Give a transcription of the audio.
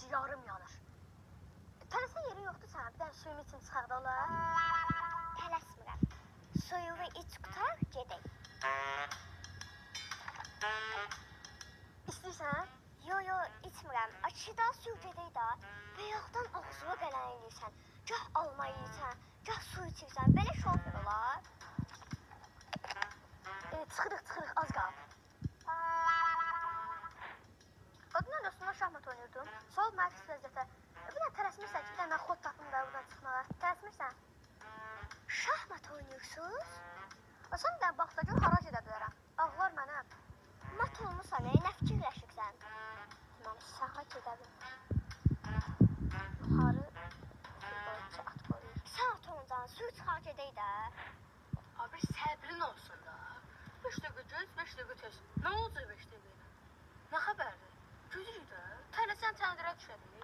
ciğarım yanır. Tələsən yeri yoxdur sənə, bir dənə suyun için çıxaq da olar. Tələsmirəm. Suyumu iç qutar, gedək. İstəyirsən? Yo, içmirəm. Açıda su gedək da. Bayaqdan ağzıma qələn eləyirsən. Gah alma yeyirsən, gah su içirsən. Belə şofer olar. Çıxırıq, az qal. Qadınlar dostumla şahmat oynuyordum. Sağ ol, Marks vəziyyətə. Bir dənə tələsmirsən ki, bir dənə mən xod tapım da buradan çıxmağa. Tələsmirsən? Şahmat oynuyorsunuz? Sən bir dənə baxsa gör, harac edə bilərəm. Ağlar mənəm. Mat olmusan, nə fikirləşirsən? Məni sağa gedəlim. Yuxarı futbolçu at qoyur. Saat ondan su çıxar gedək də. Abi səbrin olsun da. 5 dəqiqə göz, 5 dəqiqə tez. Nə olacaq 5 dəqiqə? Nə xəbərdir? Gözürük də. Tələsən təndirə düşədik.